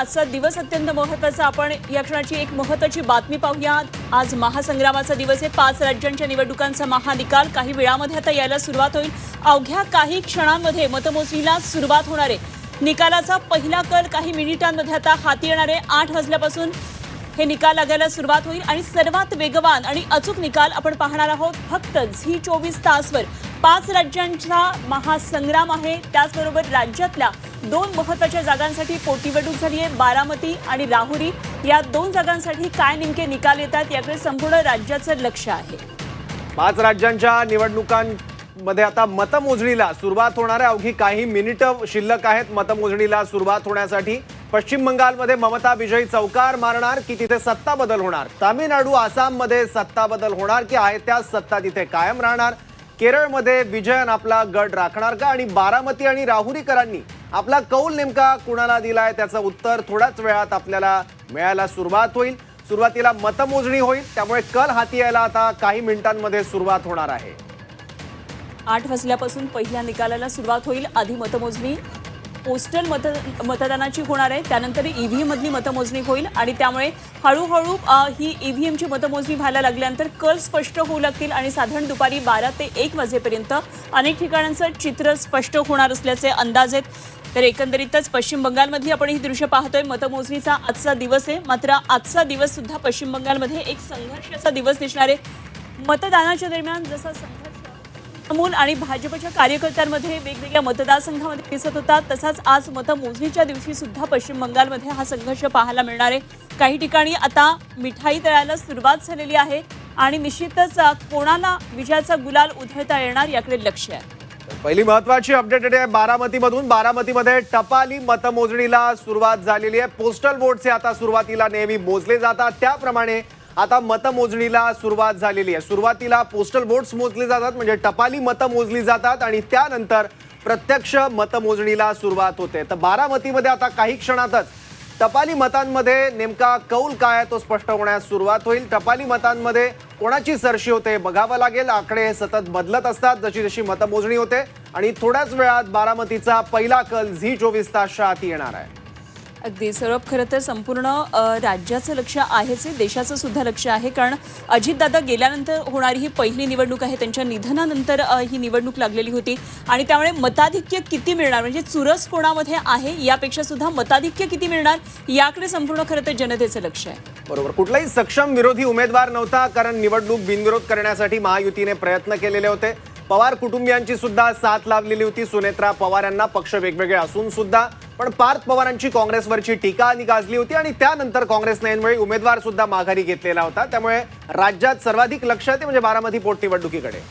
आजचा दिवस अत्यंत महत्त्वाचा। आपण या क्षणाची एक महत्त्वाची बातमी पाहूया। आज महासंग्रामाचा दिवस आहे। 5 राज्यांच्या निवडणुकांचा महानिकाल काही वेळामध्ये आता यायला सुरुवात होईल। अवघ्या काही क्षणांमध्ये मतमोजणीला सुरुवात होणार आहे। निकालाचा पहिला कल काही मिनिटांमध्ये आता हाती येणार आहे। 8 वाजल्यापासून हे निकाल लागायला सुरुवात होईल आणि सर्वात वेगवान आणि अचूक निकाल आपण पाहणार आहोत फक्त झी 24 तासवर। 5 राज्यांचा महासंग्राम आहे। त्याचबरोबर राज्यातल्या 2 महत्त्वाच्या जागांसाठी पोटनिवडणूक झाली आहे। बारामती आणि राहुरी या 2 जागांसाठी काय नेमके निकाल येतात याकडे संपूर्ण राज्याचं लक्ष आहे। 5 राज्यांच्या निवडणुकांमध्ये आता मतमोजणीला सुरुवात होणार आहे। अवघी काही मिनिटं शिल्लक आहेत मतमोजणीला सुरुवात होण्यासाठी। पश्चिम बंगालमध्ये ममता विजयी चौकार मारणार की तिथे सत्ता बदल होणार? तामिळनाडू आसाममध्ये सत्ता बदल होणार की आहे त्या सत्ता तिथे कायम राहणार? केरळमध्ये विजयन आपला गड राखणार का? आणि बारामती आणि राहुरीकरांनी आपला कौल नेमका कुणाला दिलाय त्याचं उत्तर थोड्याच वेळात आपल्याला मिळायला सुरुवात होईल। सुरुवातीला मतमोजणी होईल, त्यामुळे कल हाती यायला आता काही मिनिटांमध्ये सुरुवात होणार आहे। 8 वाजल्यापासून पहिल्या निकालाला सुरुवात होईल। आधी मतमोजणी पोस्टल मतदानाची होणार आहे, त्यानंतर ईव्हीएम मधली मतमोजणी होईल आणि त्यामुळे हळूहळू ही ईव्हीएमची मतमोजणी व्हायला लागल्यानंतर कल स्पष्ट होऊ लागतील आणि साधारण दुपारी 12 ते 1 वाजेपर्यंत अनेक ठिकाणांचं चित्र स्पष्ट होणार असल्याचे अंदाज आहेत। तर एकंदरीतच पश्चिम बंगालमधली आपण ही दृश्य पाहतोय। मतमोजणीचा आजचा दिवस आहे, मात्र आजचा दिवस सुद्धा पश्चिम बंगालमध्ये एक संघर्षाचा दिवस दिसणार आहे। मतदानाच्या दरम्यान जसा संघर्ष तृणमूल आणि भाजपच्या कार्यकर्त्यांमध्ये वेगवेगळ्या मतदारसंघामध्ये दिसत होता, तसाच आज मतमोजणीच्या दिवशी सुद्धा पश्चिम बंगालमध्ये हा संघर्ष पाहायला मिळणार आहे। काही ठिकाणी आता मिठाई तळायला सुरुवात झालेली आहे आणि निश्चितच कोणाला विजयाचा गुलाल उधळता येणार याकडे लक्ष आहे। पहिली महत्त्वाची अपडेट आहे बारामतीमधून। बारामतीमध्ये टपाली मतमोजणीला सुरुवात झालेली आहे। पोस्टल वोट्स आता सुरुवातीला नेहमी मोजले जातात, त्याप्रमाणे आता मतमोजणीला सुरुवात झालेली आहे। सुरुवातीला पोस्टल वोट्स मोजले जातात, म्हणजे टपाली मतं मोजली जातात आणि त्यानंतर प्रत्यक्ष मतमोजणीला सुरुवात होते। तर बारामतीमध्ये आता काही क्षणातच टपाली मतांमध्ये नेमका कौल काय आहे तो स्पष्ट होण्यास सुरुवात होईल। टपाली मतांमध्ये कोणाची सरशी होते बघावं लागेल। आकडे हे सतत बदलत असतात जशी जशी मतमोजणी होते आणि थोड्याच वेळात बारामतीचा पहिला कल झी 24 तासच्या हाती येणार आहे। अगदी सौरभ, खरं तर संपूर्ण राज्याचं लक्ष आहेच, देशाचं सुद्धा लक्ष आहे, कारण अजितदादा गेल्यानंतर होणारी ही पहिली निवडणूक आहे। त्यांच्या निधनानंतर ही निवडणूक लागलेली होती आणि त्यामुळे मताधिक्य किती मिळणार, म्हणजे चुरस कोणामध्ये आहे यापेक्षा सुद्धा मताधिक्य किती मिळणार याकडे संपूर्ण खरं तर जनतेचं लक्ष आहे। बरोबर, कुठलाही सक्षम विरोधी उमेदवार नव्हता, कारण निवडणूक बिनविरोध करण्यासाठी महायुतीने प्रयत्न केलेले होते। पवार कुटुंबियांची सुद्धा साथ लाभलेली होती। सुनेत्रा पवार यांना पक्ष वेगवेगळे असून सुद्धा पण पार्थ पवारांची काँग्रेसवरची टीका गाजली होती आणि त्यानंतर काँग्रेसने ऐनवेळी उमेदवार सुद्धा माघारी घेतलेला होता। त्यामुळे राज्यात सर्वाधिक लक्ष आहे ते म्हणजे बारामती पोटनिवडणुकीकडे।